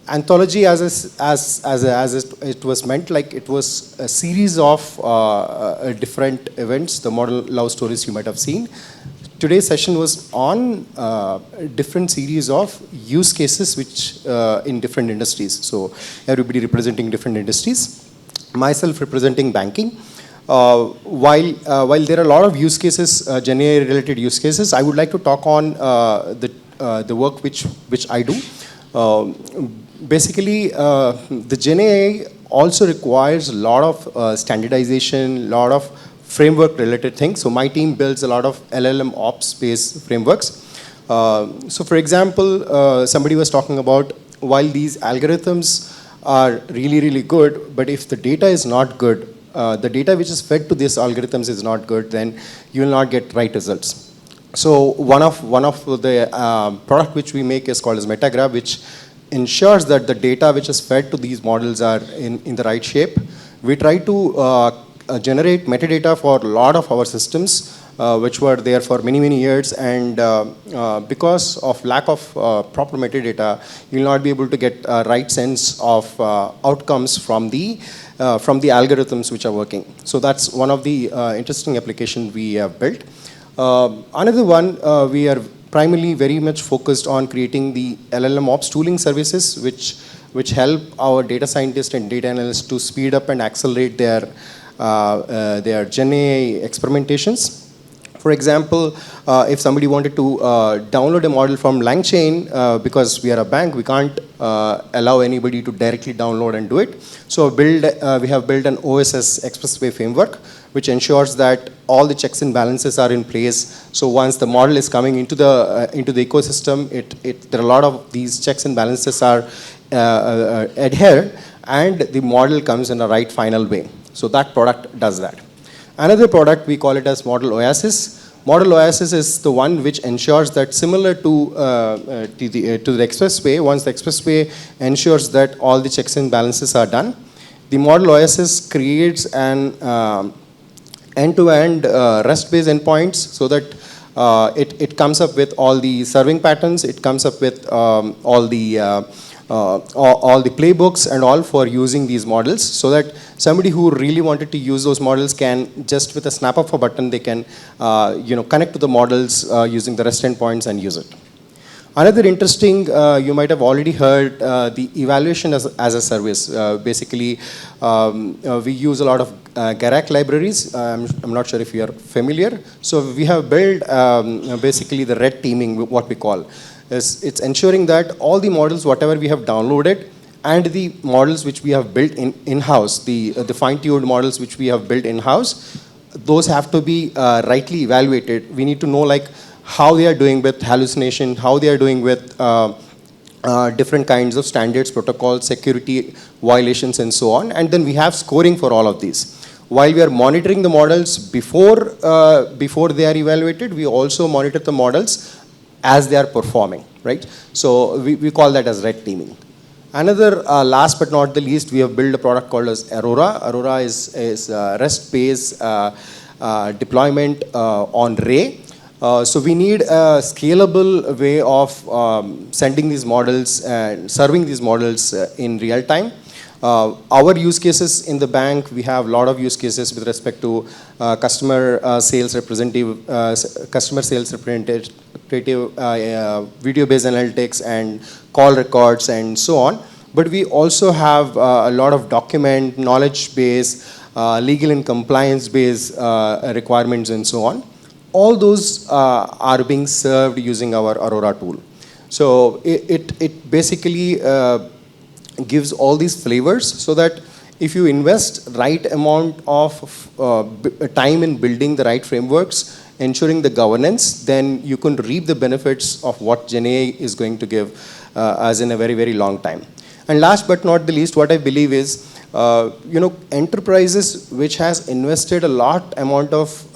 Anthology, as it was meant, like it was a series of different events, the model love stories you might have seen. Today's session was on a different series of use cases which in different industries. So everybody representing different industries. Myself representing banking. While there are a lot of use cases, GenAI related use cases, I would like to talk on the work which I do. Basically, the GenAI also requires a lot of standardization, a lot of framework related things. So my team builds a lot of LLM ops based frameworks. So for example, somebody was talking about while these algorithms are really, really good, but if the data is not good, the data which is fed to these algorithms is not good, then you will not get right results. So one of the product which we make is called as MetaGraph, which ensures that the data which is fed to these models are in the right shape. We try to generate metadata for a lot of our systems, which were there for many, many years, and because of lack of proper metadata, you will not be able to get a right sense of outcomes from the algorithms which are working. So that's one of the interesting applications we have built. Another one, we are primarily very much focused on creating the LLM ops tooling services, which help our data scientists and data analysts to speed up and accelerate their GenAI experimentations. For example, if somebody wanted to download a model from LangChain, because we are a bank, we can't allow anybody to directly download and do it. So we have built an OSS expressway framework, which ensures that all the checks and balances are in place. So once the model is coming into the ecosystem, there are a lot of these checks and balances are adhered, and the model comes in the right final way. So that product does that. Another product, we call it as Model Oasis. Model Oasis is the one which ensures that similar to the expressway, once the expressway ensures that all the checks and balances are done, the Model Oasis creates an end-to-end REST-based endpoints so that it comes up with all the serving patterns, it comes up with all the playbooks and all for using these models, so that somebody who really wanted to use those models can just with a snap of a button, they can connect to the models using the REST endpoints and use it. Another interesting, you might have already heard, the evaluation as a service. Basically, we use a lot of GRAC libraries. I'm not sure if you are familiar. So we have built basically the red teaming, what we call. It's ensuring that all the models, whatever we have downloaded, and the models which we have built in-house, the fine-tuned models which we have built in-house, those have to be rightly evaluated. We need to know like how they are doing with hallucination, how they are doing with different kinds of standards, protocols, security violations, and so on. And then we have scoring for all of these. While we are monitoring the models before they are evaluated, we also monitor the models as they are performing, right? So we call that as red teaming. Another, last but not the least, we have built a product called as Aurora. Aurora is REST-based deployment on Ray. So we need a scalable way of sending these models and serving these models in real time. Our use cases in the bank, we have a lot of use cases with respect to customer sales representative, video-based analytics and call records and so on. But we also have a lot of document, knowledge-based, legal and compliance-based requirements and so on. All those are being served using our Aurora tool. So it basically gives all these flavors so that if you invest right amount of time in building the right frameworks, ensuring the governance, then you can reap the benefits of what GenAI is going to give us in a very, very long time. And last but not the least, what I believe is, enterprises which has invested a lot amount of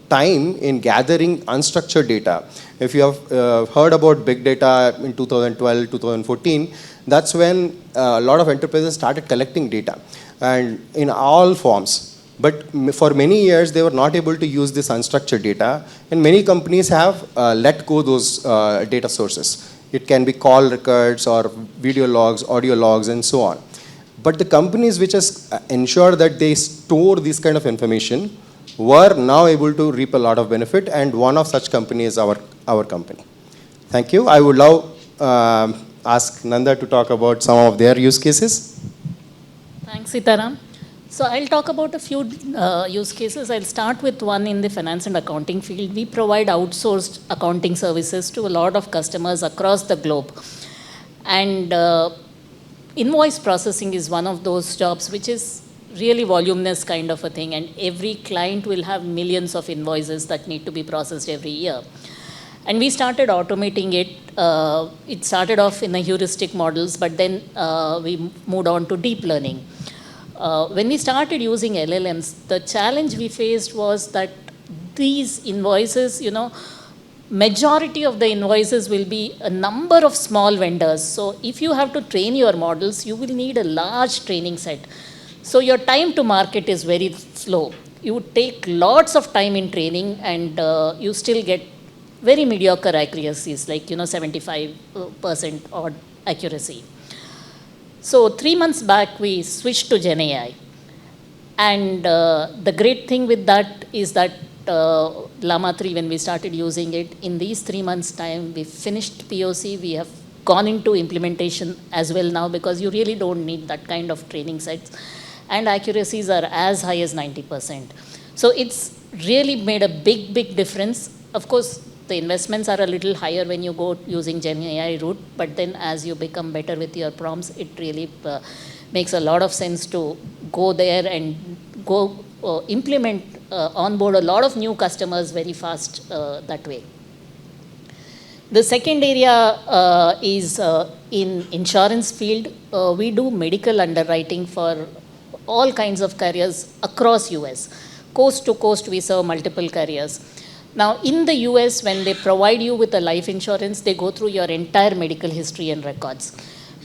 time in gathering unstructured data. If you have heard about big data in 2012, 2014, that's when a lot of enterprises started collecting data, and in all forms. But for many years, they were not able to use this unstructured data, and many companies have let go those data sources. It can be call records or video logs, audio logs, and so on. But the companies which has ensured that they store this kind of information were now able to reap a lot of benefit, and one of such companies is our company. Thank you. I would love ask Nanda to talk about some of their use cases. Thanks, Sitaram. So I'll talk about a few use cases. I'll start with one in the finance and accounting field. We provide outsourced accounting services to a lot of customers across the globe. And invoice processing is one of those jobs which is really voluminous kind of a thing, and every client will have millions of invoices that need to be processed every year. And we started automating it. It started off in the heuristic models, but then we moved on to deep learning. When we started using LLMs, the challenge we faced was that these invoices, majority of the invoices will be a number of small vendors. So if you have to train your models, you will need a large training set. So your time to market is very slow. You would take lots of time in training, and you still get very mediocre accuracies, like 75% odd accuracy. So 3 months back, we switched to Gen AI. And the great thing with that is that Llama 3, when we started using it, in these 3 months' time, we finished POC. We have gone into implementation as well now, because you really don't need that kind of training sets. And accuracies are as high as 90%. So it's really made a big, big difference. Of course, the investments are a little higher when you go using Gen AI route, but then as you become better with your prompts, it really makes a lot of sense to go there and go implement, onboard a lot of new customers very fast that way. The second area is in insurance field. We do medical underwriting for all kinds of carriers across US. Coast to coast, we serve multiple carriers. Now, in the US, when they provide you with a life insurance, they go through your entire medical history and records.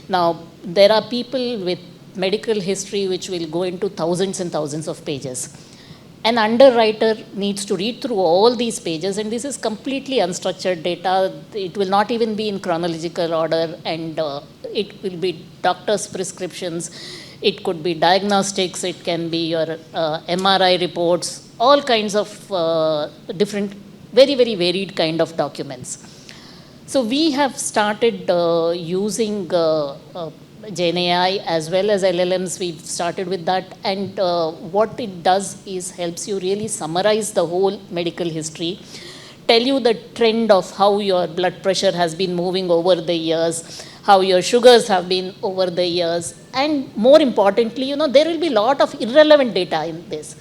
Now, there are people with medical history which will go into thousands and thousands of pages. An underwriter needs to read through all these pages, and this is completely unstructured data. It will not even be in chronological order, and it will be doctor's prescriptions. It could be diagnostics. It can be your MRI reports, all kinds of different, very, very varied kind of documents. So we have started using Gen AI as well as LLMs. We've started with that, and what it does is helps you really summarize the whole medical history, tell you the trend of how your blood pressure has been moving over the years, how your sugars have been over the years, and more importantly, there will be a lot of irrelevant data in this.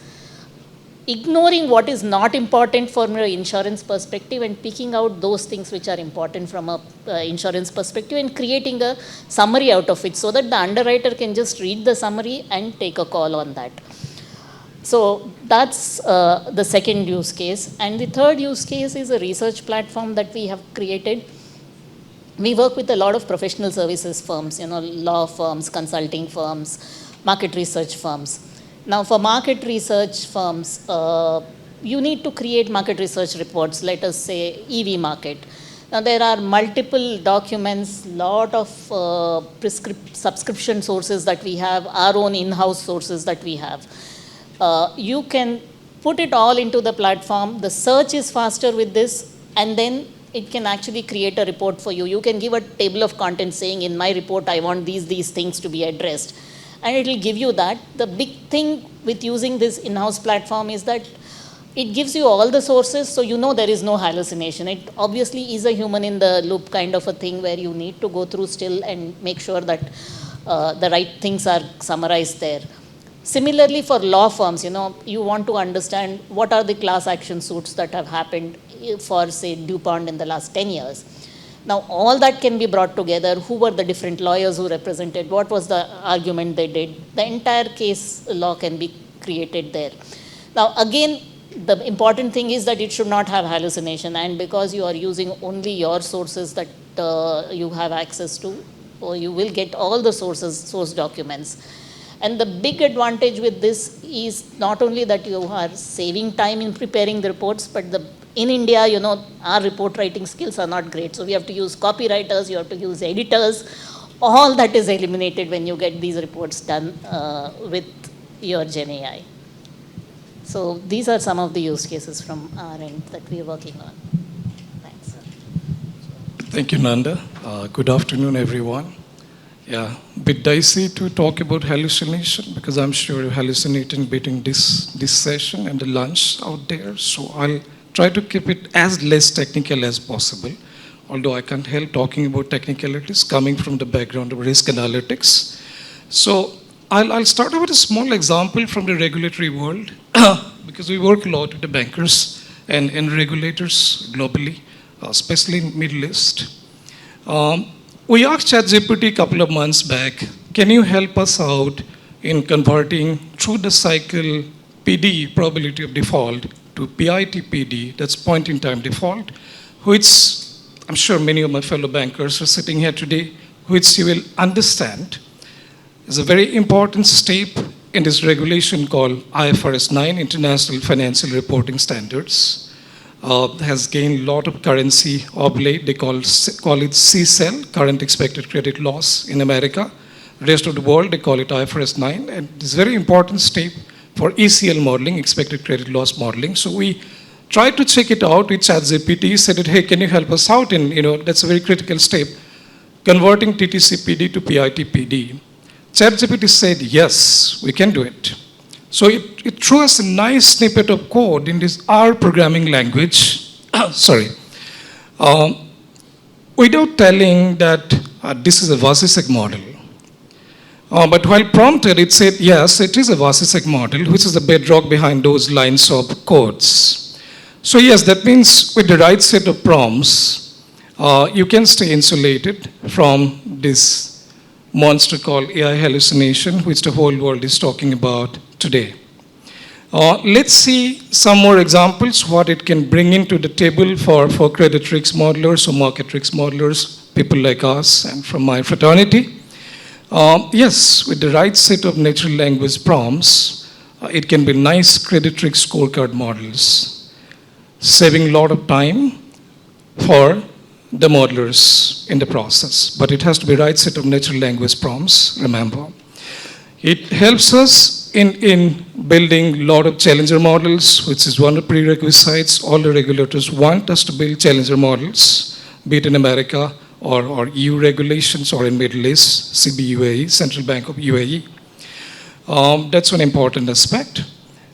Ignoring what is not important from an insurance perspective and picking out those things which are important from a insurance perspective and creating a summary out of it, so that the underwriter can just read the summary and take a call on that. So that's the second use case. And the third use case is a research platform that we have created. We work with a lot of professional services firms, law firms, consulting firms, market research firms. Now, for market research firms, you need to create market research reports, let us say EV market. Now, there are multiple documents, lot of subscription sources that we have, our own in-house sources that we have. You can put it all into the platform. The search is faster with this, and then it can actually create a report for you. You can give a table of contents saying, in my report, I want these things to be addressed. And it will give you that. The big thing with using this in-house platform is that it gives you all the sources, so there is no hallucination. It obviously is a human in the loop kind of a thing, where you need to go through still and make sure that the right things are summarized there. Similarly, for law firms, you want to understand what are the class action suits that have happened for, say, DuPont in the last 10 years. Now, all that can be brought together. Who were the different lawyers who represented? What was the argument they did? The entire case law can be created there. Now, again, the important thing is that it should not have hallucination. And because you are using only your sources that you have access to, you will get all the source documents. And the big advantage with this is not only that you are saving time in preparing the reports, but the in India, you know, our report writing skills are not great. So we have to use copywriters, you have to use editors. All that is eliminated when you get these reports done with your Gen AI. So these are some of the use cases from our end that we are working on. Thanks. Thank you, Nanda. Good afternoon, everyone. Yeah, a bit dicey to talk about hallucination because I'm sure you're hallucinating between this session and the lunch out there. So I'll try to keep it as less technical as possible, although I can't help talking about technicalities coming from the background of risk analytics. So I'll start with a small example from the regulatory world because we work a lot with the bankers and regulators globally, especially in Middle East. We asked ChatGPT a couple of months back, can you help us out in converting through the cycle PD, probability of default, to PIT-PD, that's point-in-time default, which I'm sure many of my fellow bankers are sitting here today, which you will understand is a very important step in this regulation called IFRS 9, International Financial Reporting Standards. Has gained a lot of currency of late. They call it CECL, Current Expected Credit Loss in America. Rest of the world, they call it IFRS 9. And it's a very important step for ECL modeling, expected credit loss modeling. So we tried to check it out with ChatGPT, said, hey, can you help us out? And that's a very critical step, converting TTC-PD to PIT-PD. ChatGPT said, yes, we can do it. So it threw us a nice snippet of code in this R programming language, without telling that this is a 𝗲𝗃𝗃 model. But while prompted, it said, yes, it is a 𝗲𝗃𝗃 model, which is the bedrock behind those lines of codes. So yes, that means with the right set of prompts, you can stay insulated from this monster called AI hallucination, which the whole world is talking about today. Let's see some more examples, what it can bring into the table for credit risk modelers or market risk modelers, people like us and from my fraternity. Yes, with the right set of natural language prompts, it can be nice credit risk scorecard models, saving a lot of time for the modelers in the process. But it has to be right set of natural language prompts, remember. It helps us in building a lot of challenger models, which is one of the prerequisites. All the regulators want us to build challenger models, be it in America or EU regulations or in Middle East, CB UAE, Central Bank of UAE. That's one important aspect.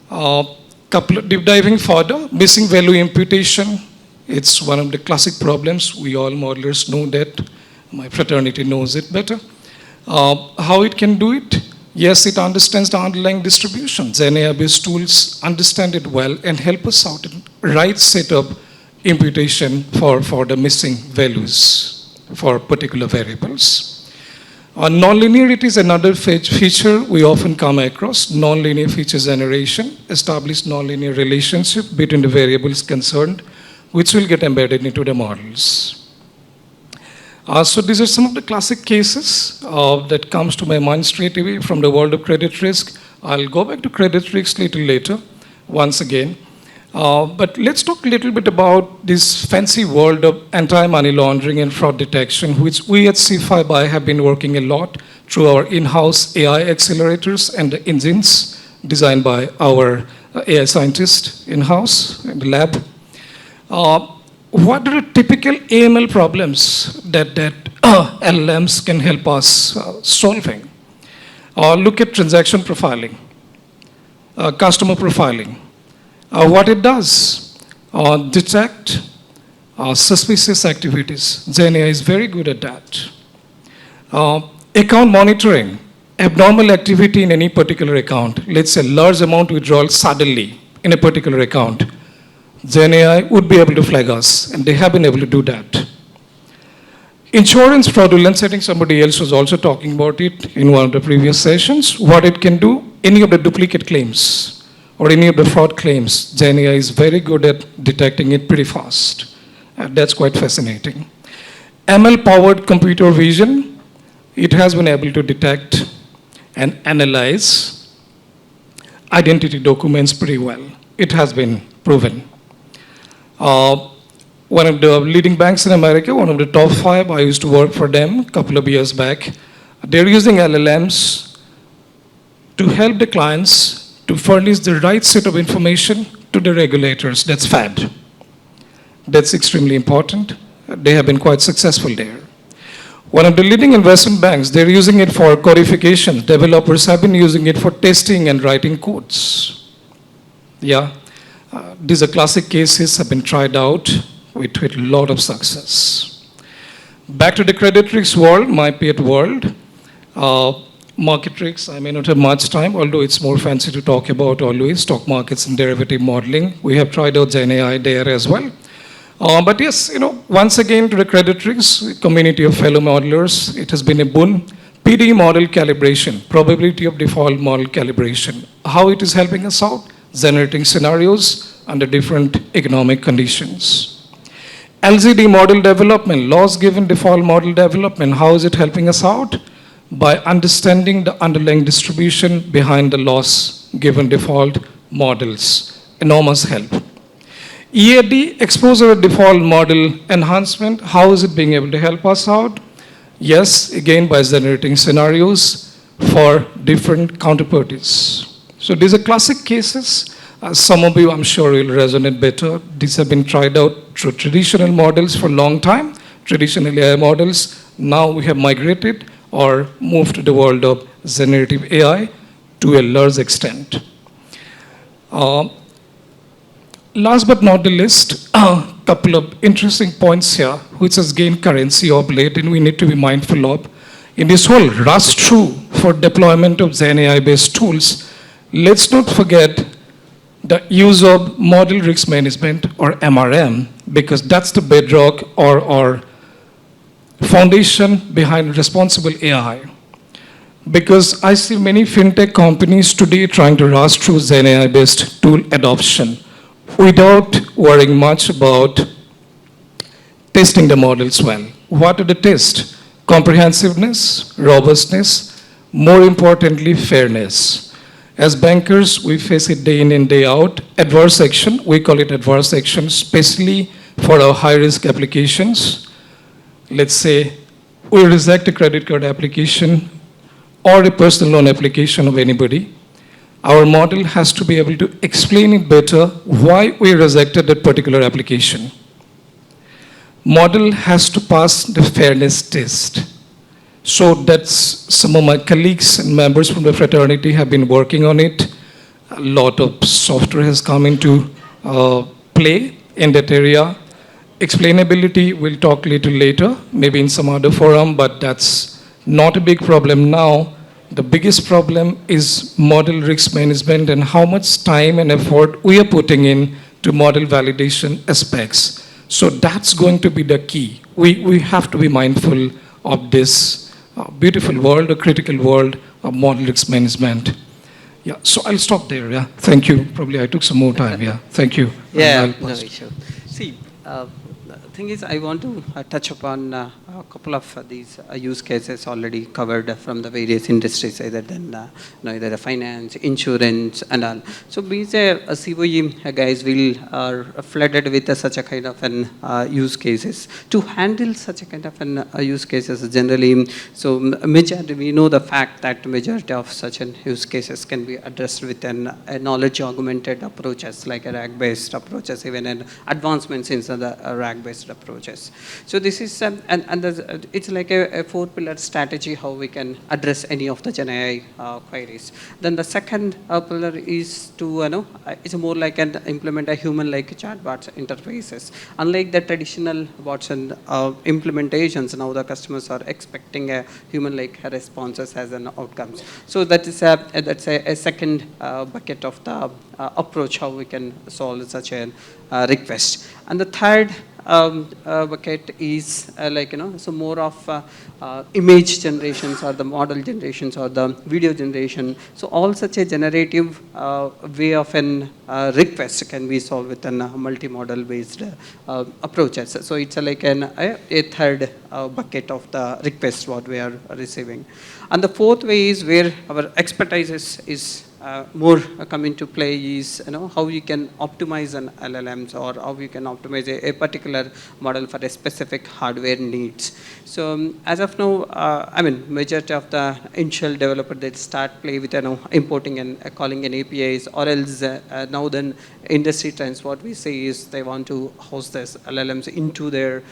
Couple of deep diving further, missing value imputation. It's one of the classic problems. We all modelers know that. My fraternity knows it better. How it can do it? Yes, it understands the underlying distributions. Gen AI-based tools understand it well and help us out in right set of imputation for the missing values for particular variables. Nonlinearity is another feature we often come across. Nonlinear feature generation, establish nonlinear relationship between the variables concerned, which will get embedded into the models. So these are some of the classic cases that comes to my mind straight away from the world of credit risk. I'll go back to credit risk a little later, once again. But let's talk a little bit about this fancy world of anti-money laundering and fraud detection, which we at 𝗲𝗃𝗵 have been working a lot through our in-house AI accelerators and the engines designed by our AI scientists in-house in the lab. What are the typical AML problems that LLMs can help us solving? Look at transaction profiling, customer profiling. What it does, detect suspicious activities. Gen AI is very good at that. Account monitoring, abnormal activity in any particular account. Let's say large amount withdrawal suddenly in a particular account. Gen AI would be able to flag us, and they have been able to do that. Insurance fraudulence, I think somebody else was also talking about it in one of the previous sessions. What it can do, any of the duplicate claims or any of the fraud claims, Gen AI is very good at detecting it pretty fast. That's quite fascinating. ML-powered computer vision, it has been able to detect and analyze identity documents pretty well. It has been proven. One of the leading banks in America, one of the top 5, I used to work for them a couple of years back. They're using LLMs to help the clients to furnish the right set of information to the regulators. That's FAD. That's extremely important. They have been quite successful there. One of the leading investment banks, they're using it for codification. Developers have been using it for testing and writing codes. Yeah, these are classic cases, have been tried out with a lot of success. Back to the credit risk world, my pet world. Market risks, I may not have much time, although it's more fancy to talk about always, stock markets and derivative modeling. We have tried out Gen AI there as well. But yes, once again to the credit risks, community of fellow modelers, it has been a boon. PD model calibration, probability of default model calibration. How it is helping us out? Generating scenarios under different economic conditions. LGD model development, loss given default model development, how is it helping us out? By understanding the underlying distribution behind the loss given default models. Enormous help. EAD, exposure default model enhancement, how is it being able to help us out? Yes, again by generating scenarios for different counterparties. So these are classic cases. Some of you, I'm sure, will resonate better. These have been tried out through traditional models for a long time, traditional AI models. Now we have migrated or moved to the world of generative AI to a large extent. Last but not the least, a couple of interesting points here, which has gained currency of late and we need to be mindful of. In this whole rush through for deployment of Gen AI-based tools, let's not forget the use of model risk management or MRM, because that's the bedrock or foundation behind responsible AI. Because I see many fintech companies today trying to rush through Gen AI-based tool adoption without worrying much about testing the models well. What are the tests? Comprehensiveness, robustness, more importantly, fairness. As bankers, we face it day in and day out. Adverse action, we call it adverse action, especially for our high-risk applications. Let's say we reject a credit card application or a personal loan application of anybody. Our model has to be able to explain it better why we rejected that particular application. Model has to pass the fairness test. So that's some of my colleagues and members from the fraternity have been working on it. A lot of software has come into play in that area. Explainability, we'll talk a little later, maybe in some other forum, but that's not a big problem now. The biggest problem is model risk management and how much time and effort we are putting in to model validation aspects. So that's going to be the key. We have to be mindful of this beautiful world, a critical world of model risk management. Yeah, so I'll stop there, yeah. Thank you. Probably I took some more time, yeah. Thank you. Yeah, no issue. See, the thing is, I want to touch upon a couple of these use cases already covered from the various industries, either either the finance, insurance, and all. So these COE guys are flooded with such a kind of an use cases. To handle such a kind of an use cases generally, so majority, we know the fact that majority of such an use cases can be addressed with a knowledge augmented approaches like a RAG-based approaches, even an advancements in the RAG-based approaches. So this is, it's like a four-pillar strategy how we can address any of the Gen AI queries. Then the second pillar is to, it's more like an implement a human-like chatbots interfaces. Unlike the traditional bots and implementations, now the customers are expecting a human-like responses as an outcomes. So that is that's a second bucket of the approach how we can solve such a request. And the third bucket is so more of image generations or the model generations or the video generation. So all such a generative way of an request can be solved with a multi-model based approaches. So it's like a third bucket of the request what we are receiving. And the fourth way is where our expertise is more come into play is how you can optimize an LLMs, or how you can optimize a particular model for a specific hardware needs. So as of now, I mean, majority of the initial developer, they start play with importing and calling an APIs, or else now then industry trends, what we say is they want to host this LLMs into their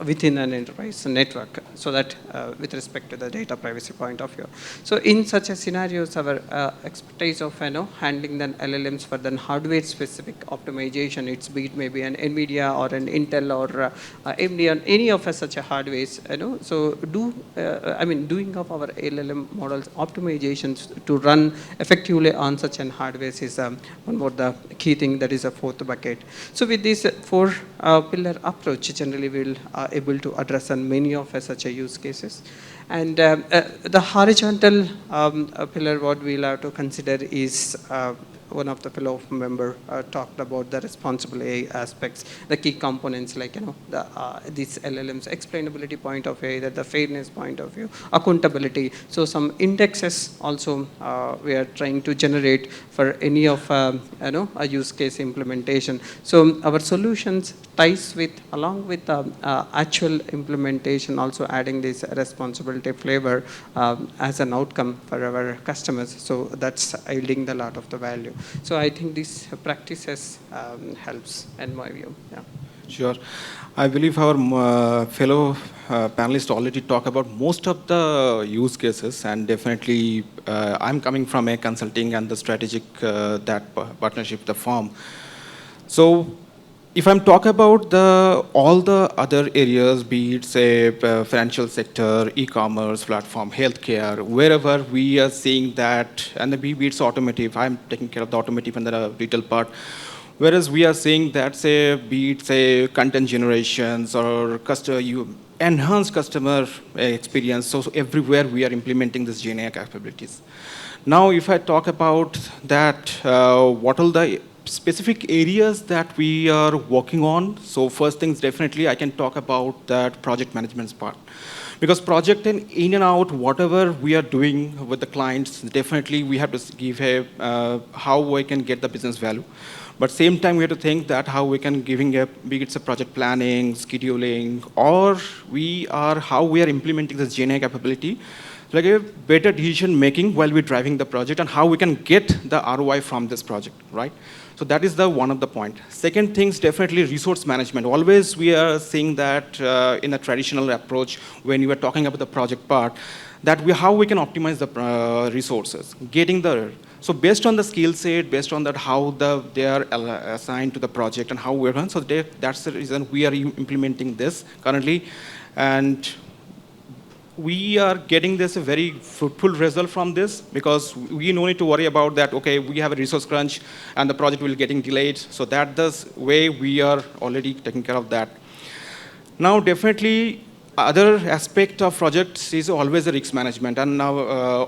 within an enterprise network, so that with respect to the data privacy point of view. So in such a scenarios, our expertise of handling the LLMs for the hardware specific optimization, it's be it maybe an NVIDIA or an Intel or AMD or any of such a hardwares, so I mean, doing of our LLM models optimizations to run effectively on such an hardwares is one more the key thing, that is a fourth bucket. So with this four pillar approach, generally we'll able to address on many of such a use cases. And the horizontal pillar, what we'll have to consider is one of the fellow member talked about the responsible AI aspects, the key components like these LLMs, explainability point of view, that the fairness point of view, accountability. So some indexes also we are trying to generate for any of a use case implementation. So our solutions ties with along with the actual implementation, also adding this responsibility flavor as an outcome for our customers. So that's yielding the lot of the value. So I think this practices helps in my view. Yeah. Sure. I believe our fellow panelists already talk about most of the use cases, and definitely I'm coming from a consulting and the strategic that partnership, the firm. So if I'm talking about all the other areas, be it say financial sector, e-commerce platform, healthcare, wherever we are seeing that, and be it automotive, I'm taking care of the automotive and the retail part. Whereas we are seeing that, say, be it say content generations or enhance customer experience. So everywhere we are implementing this GenAI capabilities. Now, if I talk about that, what are the specific areas that we are working on? So first things, definitely I can talk about that project management part. Because project in and out, whatever we are doing with the clients, definitely we have to give how we can get the business value. But same time, we have to think that how we can be it a project planning, scheduling, or how we are implementing this GenAI capability, like a better decision making while we're driving the project, and how we can get the ROI from this project, right? So that is one of the point. Second thing is definitely resource management. Always we are seeing that in a traditional approach, when you are talking about the project part, that how we can optimize the resources, so based on the skill set, based on that how they are assigned to the project and how we're going. So that's the reason we are implementing this currently, and we are getting this a very fruitful result from this, because we no need to worry about that, okay, we have a resource crunch and the project will getting delayed. So that's the way we are already taking care of that. Now, definitely, other aspect of projects is always the risk management. And now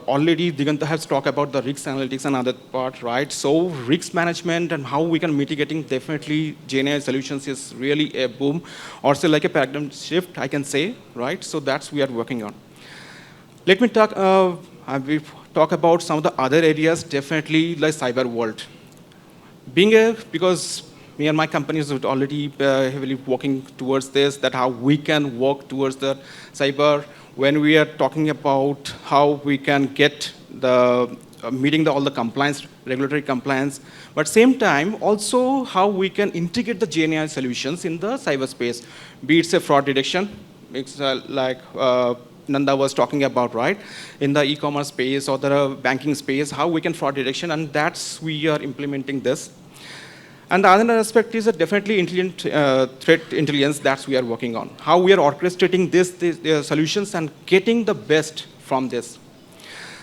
already Diganta has talked about the risk analytics and other part, right? So risk management and how we can mitigating, definitely GenAI solutions is really a boom, or say like a paradigm shift, I can say, right? So that's we are working on. Let me talk about some of the other areas, definitely like cyber world. Because me and my companies are already heavily working towards this, that how we can work towards the cyber, when we are talking about how we can get meeting all the compliance, regulatory compliance, but same time also how we can integrate the GenAI solutions in the cyberspace, be it a fraud detection, it's like Nanda was talking about, right? In the e-commerce space or the banking space, how we can fraud detection, and we are implementing this. And the other aspect is definitely intelligent threat intelligence that we are working on. How we are orchestrating these solutions and getting the best from this.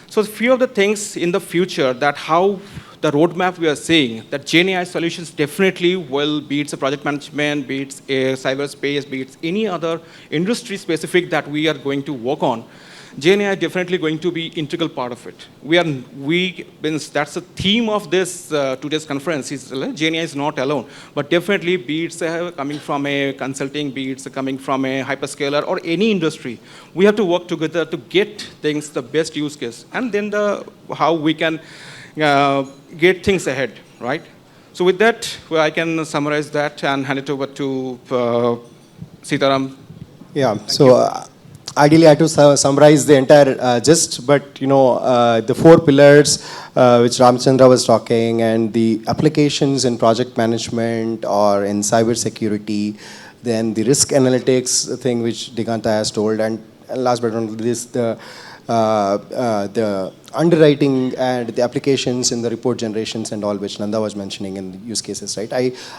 So a few of the things in the future, that how the roadmap we are seeing, that GenAI solutions definitely will, be it a project management, be it a cyberspace, be it any other industry specific that we are going to work on. GenAI definitely going to be integral part of it. That's the theme of this today's conference is GenAI is not alone, but definitely be it coming from a consulting, be it coming from a hyperscaler or any industry, we have to work together to get things the best use case, and then how we can get things ahead, right? So with that, I can summarize that and hand it over to Sitaram. Yeah, ideally I had to summarize the entire gist, but the 4 pillars which Ramachandra was talking, and the applications in project management or in cyber security, then the risk analytics thing which Diganta has told, and last but not least, the underwriting and the applications in the report generations and all, which Nanda was mentioning in the use cases, right?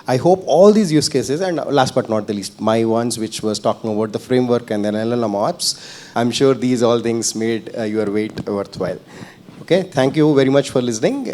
I hope all these use cases, and last but not the least, my ones which was talking about the framework and then LLM ops, I'm sure these all things made your wait worthwhile. Okay, thank you very much for listening.